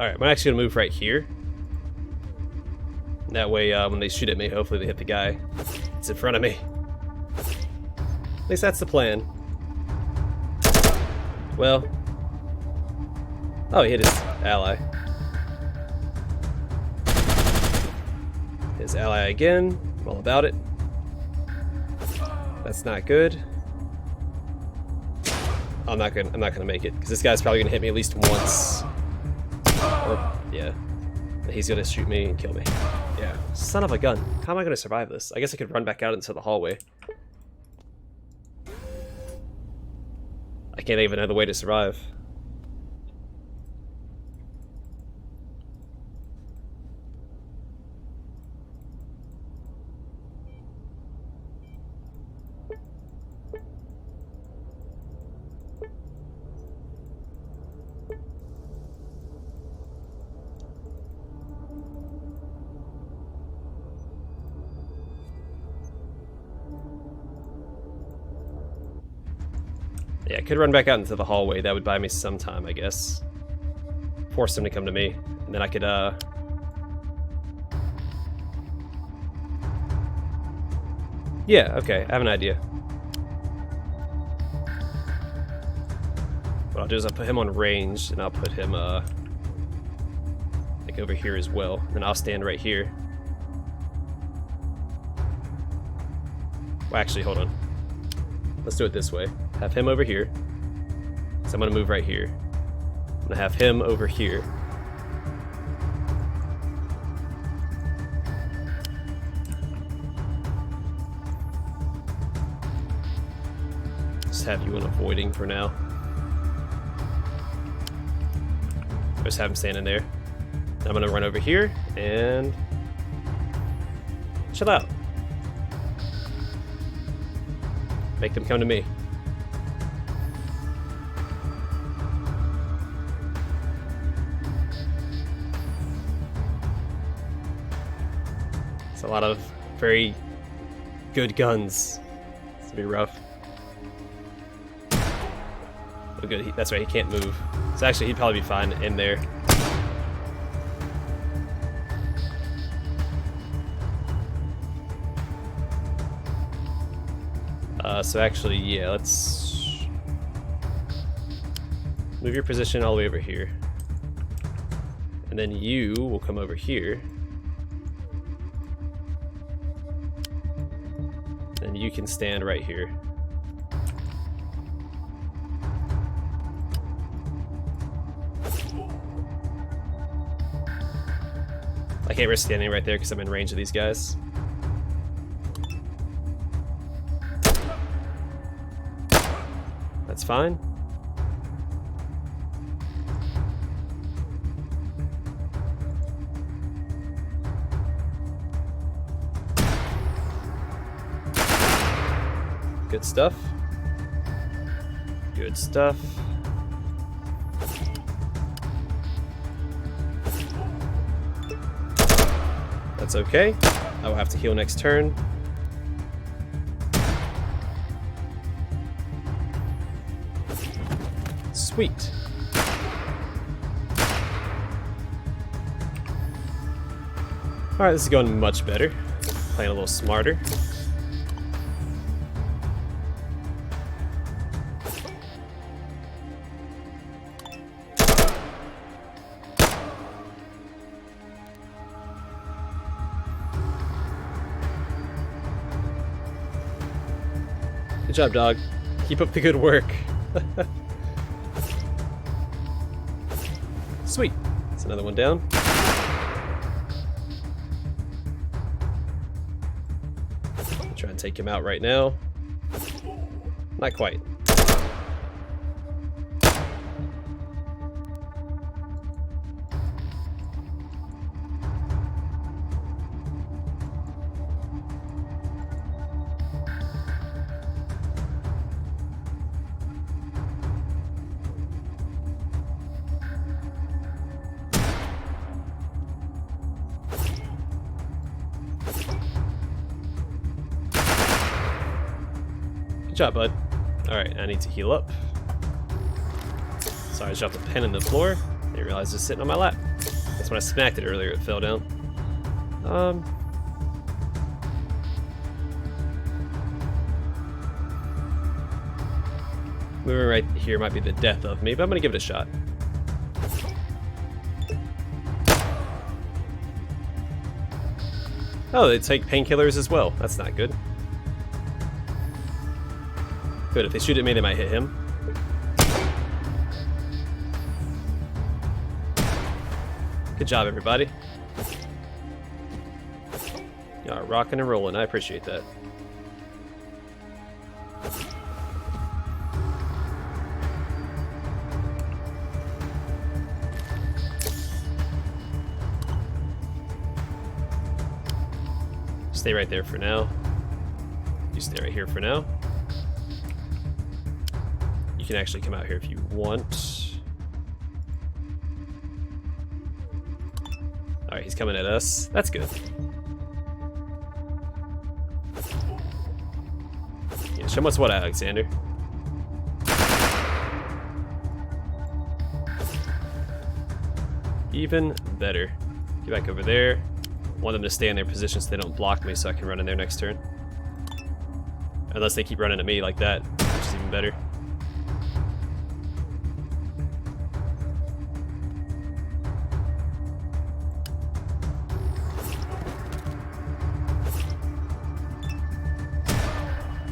Alright, I'm actually gonna move right here. That way, when they shoot at me, hopefully they hit the guy that's in front of me. At least that's the plan. Well. Oh, he hit his ally. His ally again. I'm all about it. That's not good. I'm not gonna make it, because this guy's probably gonna hit me at least once. Or, yeah. He's gonna shoot me and kill me. Yeah. Son of a gun. How am I gonna survive this? I guess I could run back out into the hallway. I can't even have a way to survive. Yeah, I could run back out into the hallway. That would buy me some time, I guess. Force him to come to me. And then I could, yeah, okay, I have an idea. What I'll do is I'll put him on range, and I'll put him, like over here as well. And I'll stand right here. Well, actually, hold on. Let's do it this way. Have him over here. So I'm gonna move right here. I'm gonna have him over here. Just have you in avoiding for now. Just have him standing there. I'm gonna run over here and chill out. Make them come to me. It's a lot of very good guns. It's gonna be rough. Oh good, that's right, he can't move. So actually he'd probably be fine in there. So actually, yeah, let's move your position all the way over here. And then you will come over here. And you can stand right here. I can't risk standing right there because I'm in range of these guys. That's fine. Good stuff. Good stuff. That's okay. I will have to heal next turn. Sweet. Alright, this is going much better. Playing a little smarter. Good job, dog. Keep up the good work. Sweet. That's another one down. Try and take him out right now. Not quite. Good job, bud. Alright, I need to heal up. Sorry, I dropped a pen in the floor. I didn't realize it was sitting on my lap. Guess when I smacked it earlier, it fell down. Moving right here might be the death of me, but I'm gonna give it a shot. Oh, they take painkillers as well. That's not good. Good, if they shoot at me, they might hit him. Good job, everybody. Y'all are rocking and rolling. I appreciate that. Stay right there for now. You stay right here for now. You can actually come out here if you want. Alright, he's coming at us. That's good. Yeah, show us what, Alexander. Even better. Get back over there. Want them to stay in their position so they don't block me so I can run in there next turn. Unless they keep running at me like that, which is even better.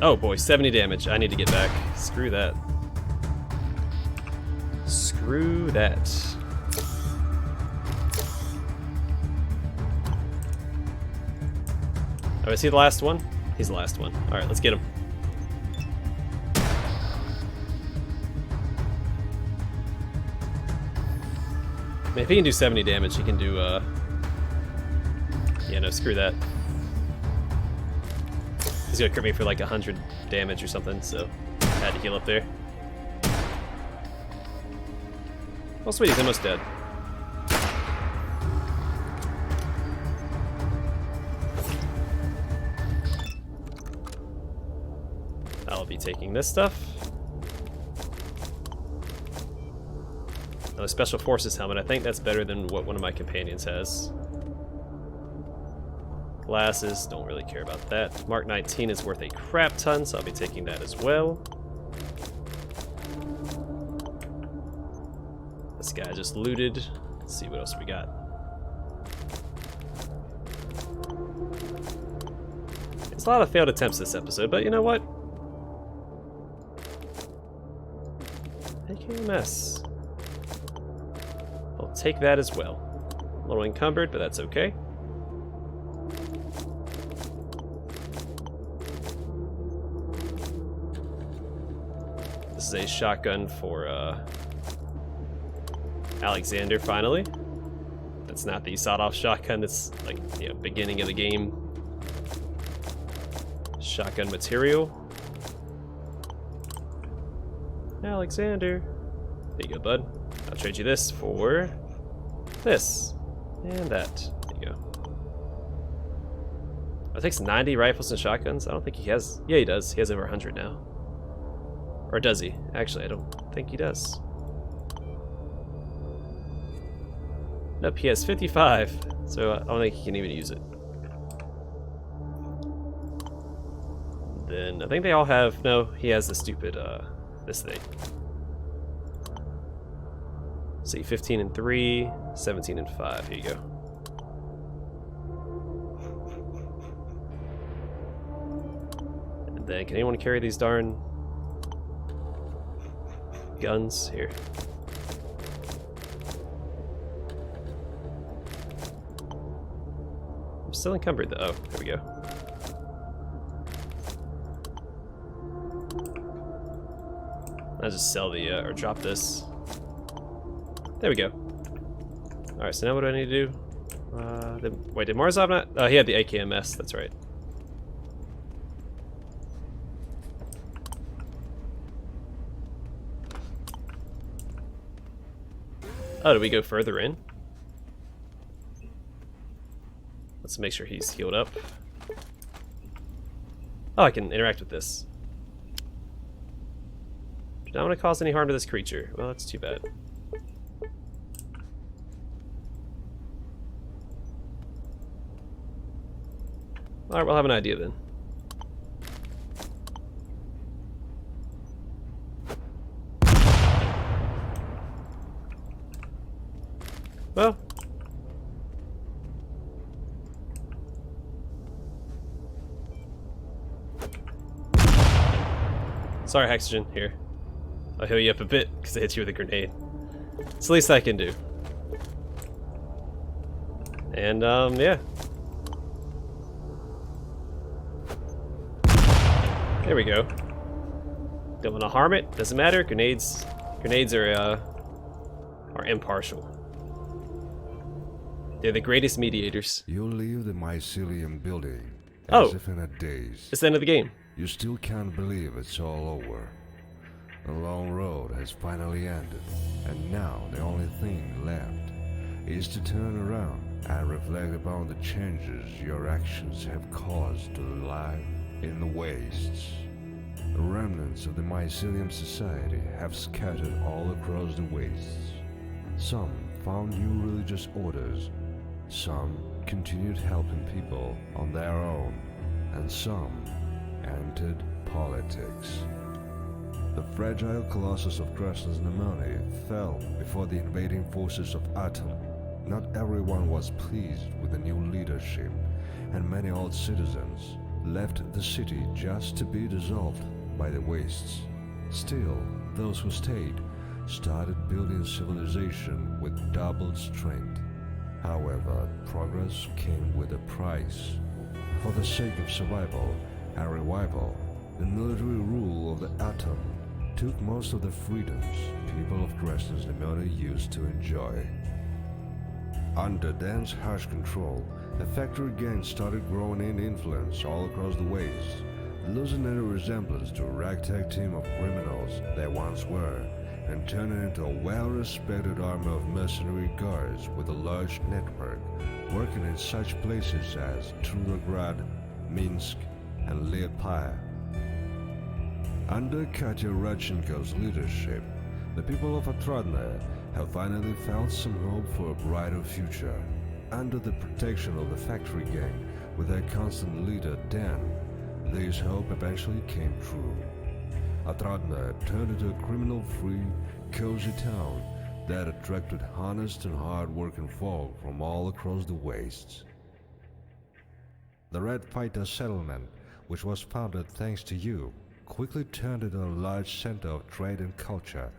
Oh boy, 70 damage. I need to get back. Screw that. Screw that. Oh, is he the last one? He's the last one. Alright, let's get him. I mean, if he can do 70 damage, he can do, yeah, no, screw that. He's gonna crit me for like 100 damage or something, so I had to heal up there. Oh sweet, he's almost dead. I'll be taking this stuff. Another Special Forces helmet. I think that's better than what one of my companions has. Glasses, don't really care about that. Mark 19 is worth a crap ton, so I'll be taking that as well. This guy just looted. Let's see what else we got. There's a lot of failed attempts this episode, but you know what? AKMS. I'll take that as well. A little encumbered, but that's okay. This is a shotgun for Alexander, finally. That's not the sawed-off shotgun that's like, you know, beginning of the game shotgun material. Alexander. There you go, bud. I'll trade you this for this. And that. There you go. Oh, it takes 90 rifles and shotguns? I don't think he has... Yeah, he does. He has over 100 now. Or does he? Actually, I don't think he does. Nope, he has 55. So I don't think he can even use it. Then I think they all have... No, he has the stupid... this thing. See, 15 and 3, 17 and 5. Here you go. And then, can anyone carry these darn guns? Here. I'm still encumbered though. Oh, there we go. I'll just sell the, or drop this. There we go. Alright, so now what do I need to do? Wait, did Morozov not? Oh, he had the AKMS, that's right. Oh, do we go further in? Let's make sure he's healed up. Oh, I can interact with this. Do not want to cause any harm to this creature. Well, that's too bad. Alright, we'll have an idea then. Well. Sorry, Hexogen. Here. I'll heal you up a bit because I hit you with a grenade. It's the least I can do. And, yeah. There we go. Don't want to harm it. Doesn't matter. Grenades are impartial. They're the greatest mediators.
You leave the Mycelium building as if in a daze.
It's the end of the game.
You still can't believe it's all over. The long road has finally ended, and now the only thing left is to turn around and reflect upon the changes your actions have caused to life in the wastes. The remnants of the Mycelium society have scattered all across the wastes. Some found new religious orders, some continued helping people on their own, and some entered politics. The fragile colossus of Krasnoznameni fell before the invading forces of Atom. Not everyone was pleased with the new leadership, and many old citizens left the city just to be dissolved by the wastes. Still, those who stayed started building civilization with doubled strength. However, progress came with a price. For the sake of survival and revival, the military rule of the Atom took most of the freedoms people of Krasnoznameni used to enjoy. Under Dan's harsh control, the factory gang started growing in influence all across the waste, losing any resemblance to a ragtag team of criminals they once were, and turning into a well-respected army of mercenary guards with a large network, working in such places as Trudograd, Minsk, and Liepaja. Under Katya Radchenko's leadership, the people of Otradnoye have finally found some hope for a brighter future. Under the protection of the factory gang, with their constant leader Dan, this hope eventually came true. Otradnoye turned into a criminal-free, cozy town that attracted honest and hard-working folk from all across the wastes. The Red Fighter settlement, which was founded thanks to you, quickly turned into a large center of trade and culture,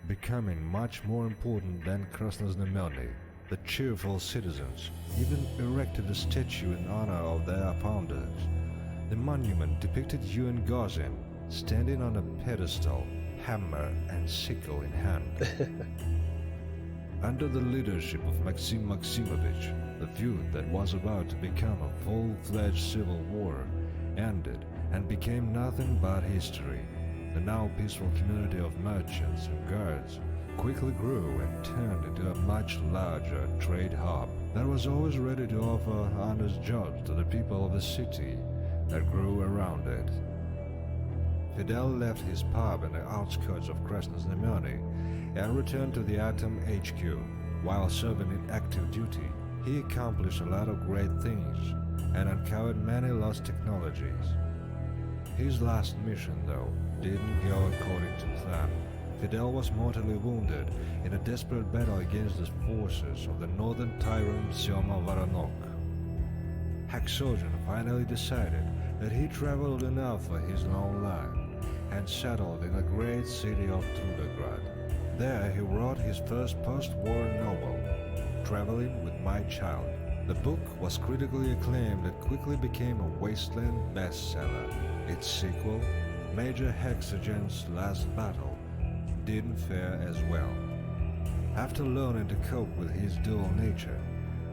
becoming much more important than Krasnoznameni. The cheerful citizens even erected a statue in honor of their founders. The monument depicted you and Gozin standing on a pedestal, hammer and sickle in hand. Under the leadership of Maxim Maximovich, the feud that was about to become a full-fledged civil war ended and became nothing but history. The now peaceful community of merchants and guards quickly grew and turned into a much larger trade hub that was always ready to offer honest jobs to the people of the city that grew around it. Fidel left his pub in the outskirts of Krasnoznameni and returned to the Atom HQ. While serving in active duty, he accomplished a lot of great things and uncovered many lost technologies. His last mission, though, didn't go according to plan. Fidel was mortally wounded in a desperate battle against the forces of the northern tyrant Syoma Varanok. Haxogen finally decided that he traveled enough for his long life and settled in the great city of Trudograd. There he wrote his first post-war novel, Traveling with My Child. The book was critically acclaimed and quickly became a Wasteland bestseller. Its sequel, Major Hexagen's Last Battle, didn't fare as well. After learning to cope with his dual nature,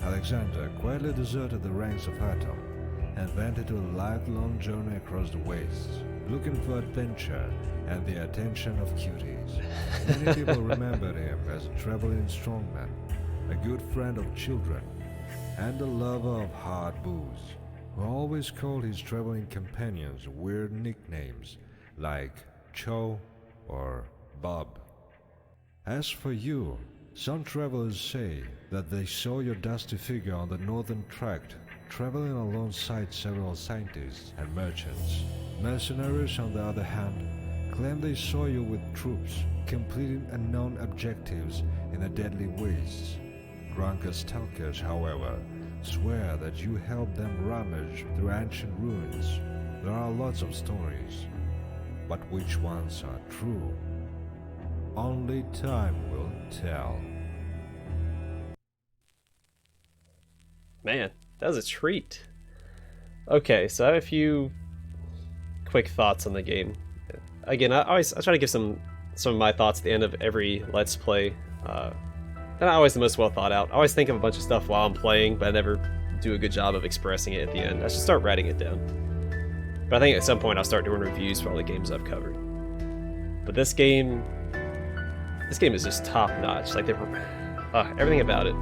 Alexander quietly deserted the ranks of Atom and went into a lifelong journey across the wastes, looking for adventure and the attention of cuties. Many people remembered him as a traveling strongman, a good friend of children, and a lover of hard booze, who always called his traveling companions weird nicknames like Cho or Bob. As for you, some travelers say that they saw your dusty figure on the northern tract, traveling alongside several scientists and merchants. Mercenaries, on the other hand, claim they saw you with troops, completing unknown objectives in the deadly wastes. Drunken stalkers, however, swear that you helped them rummage through ancient ruins. There are lots of stories, but which ones are true? Only time will tell.
Man, that was a treat. Okay, so I have a few quick thoughts on the game. Again, I try to give some of my thoughts at the end of every Let's Play. They're not always the most well thought out. I always think of a bunch of stuff while I'm playing, but I never do a good job of expressing it at the end. I should start writing it down. But I think at some point I'll start doing reviews for all the games I've covered. But this game is just top notch. Like everything about it.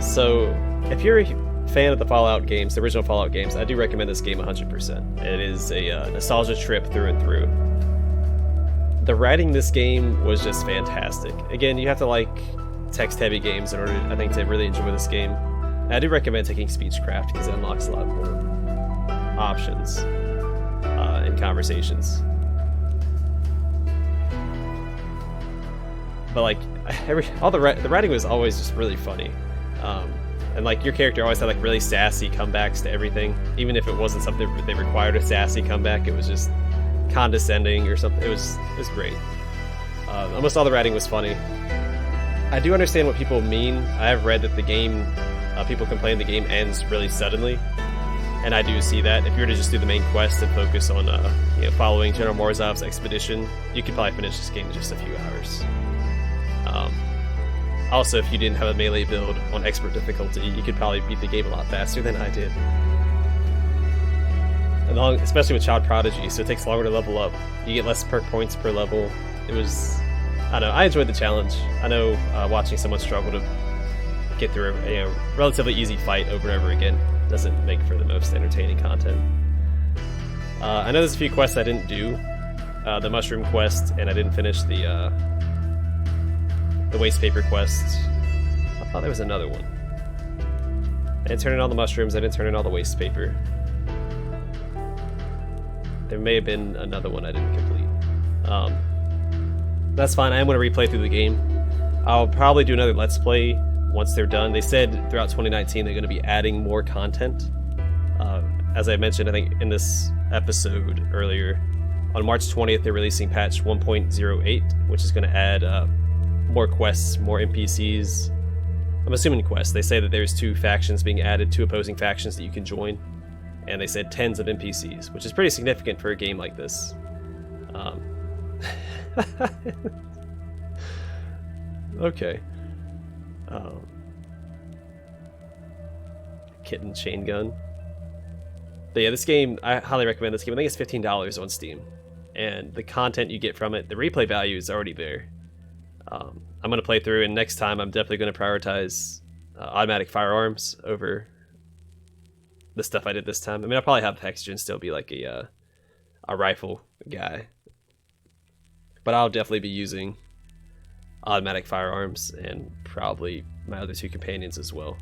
So if you're a fan of the Fallout games, the original Fallout games, I do recommend this game 100%. It is a nostalgia trip through and through. The writing in this game was just fantastic. Again, you have to like text-heavy games in order, I think, to really enjoy this game. I do recommend taking Speechcraft because it unlocks a lot more options in conversations. But like, the writing was always just really funny. And like your character always had like really sassy comebacks to everything, even if it wasn't something they required a sassy comeback. It was just condescending or something. It was great. Almost all the writing was funny. I do understand what people mean. I have read that the game, people complain the game ends really suddenly, and I do see that. If you were to just do the main quest and focus on following General Morozov's expedition, you could probably finish this game in just a few hours. Also, if you didn't have a melee build on expert difficulty, you could probably beat the game a lot faster than I did. Especially with Child Prodigy, so it takes longer to level up. You get less perk points per level. It was... I don't know, I enjoyed the challenge. I know watching someone struggle to get through a relatively easy fight over and over again doesn't make for the most entertaining content. I know there's a few quests I didn't do. The Mushroom quest, and I didn't finish the Waste Paper quest. I thought there was another one. I didn't turn in all the mushrooms, I didn't turn in all the waste paper. There may have been another one I didn't complete. That's fine, I am going to replay through the game. I'll probably do another Let's Play once they're done. They said throughout 2019 they're going to be adding more content. As I mentioned, I think in this episode earlier, on March 20th they're releasing patch 1.08, which is going to add more quests, more NPCs. I'm assuming quests. They say that there's 2 factions being added, 2 opposing factions that you can join. And they said tens of NPCs, which is pretty significant for a game like this. Okay. Kitten chain gun. But yeah, this game, I highly recommend this game. I think it's $15 on Steam. And the content you get from it, the replay value is already there. I'm going to play through, and next time I'm definitely going to prioritize automatic firearms over the stuff I did this time. I mean, I'll probably have Hexagen and still be like a rifle guy. But I'll definitely be using automatic firearms and probably my other 2 companions as well.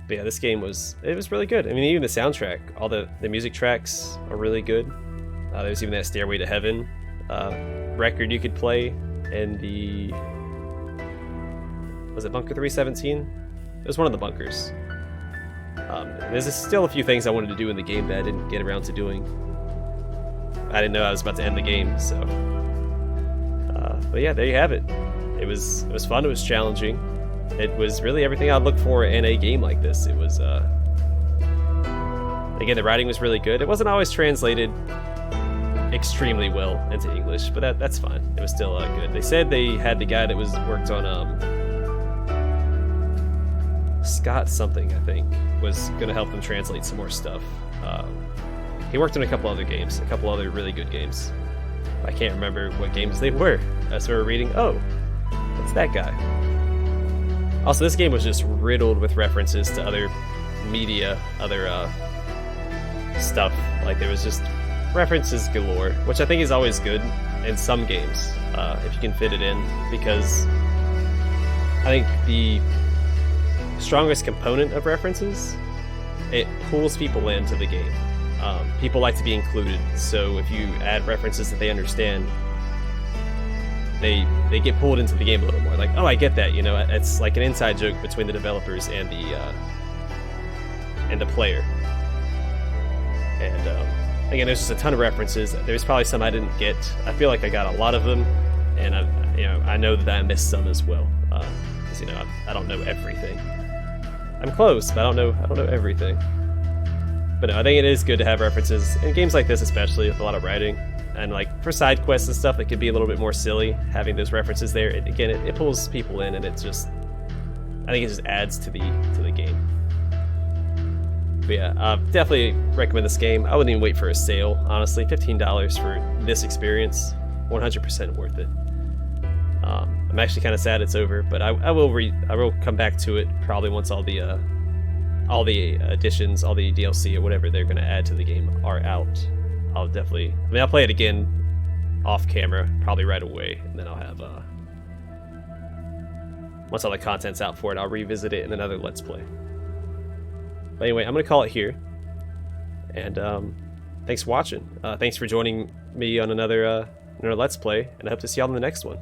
But yeah, this game was really good. I mean, even the soundtrack, all the music tracks are really good. There's even that Stairway to Heaven record you could play in the... Was it Bunker 317? It was one of the bunkers. There's still a few things I wanted to do in the game that I didn't get around to doing. I didn't know I was about to end the game, so... but yeah, there you have it. It was fun, it was challenging. It was really everything I'd look for in a game like this. It was, again, the writing was really good. It wasn't always translated extremely well into English, but that's fine. It was still good. They said they had the guy that worked on Scott something, I think, was going to help them translate some more stuff. He worked on a couple other games, a couple other really good games. I can't remember what games they were. I started reading, oh, it's that guy. Also, this game was just riddled with references to other media, other stuff. Like, there was just references galore, which I think is always good in some games, if you can fit it in, because I think the strongest component of references, it pulls people into the game. People like to be included, so if you add references that they understand, they get pulled into the game a little more. Like, oh, I get that, it's like an inside joke between the developers and the player. And again, there's just a ton of references. There's probably some I didn't get. I feel like I got a lot of them, and I know that I missed some as well. Because I don't know everything. I'm close, but I don't know everything. But no, I think it is good to have references in games like this, especially with a lot of writing. And like for side quests and stuff, it could be a little bit more silly having those references there. It pulls people in, and I think it just adds to the game. But yeah, definitely recommend this game. I wouldn't even wait for a sale, honestly. $15 for this experience, 100% worth it. I'm actually kind of sad it's over, but I will come back to it probably once all the additions, all the DLC or whatever they're going to add to the game are out. I'll definitely... I mean, I'll play it again off camera, probably right away, and then I'll have... once all the content's out for it, I'll revisit it in another Let's Play. But anyway, I'm going to call it here. And thanks for watching. Thanks for joining me on another Let's Play, and I hope to see y'all in the next one.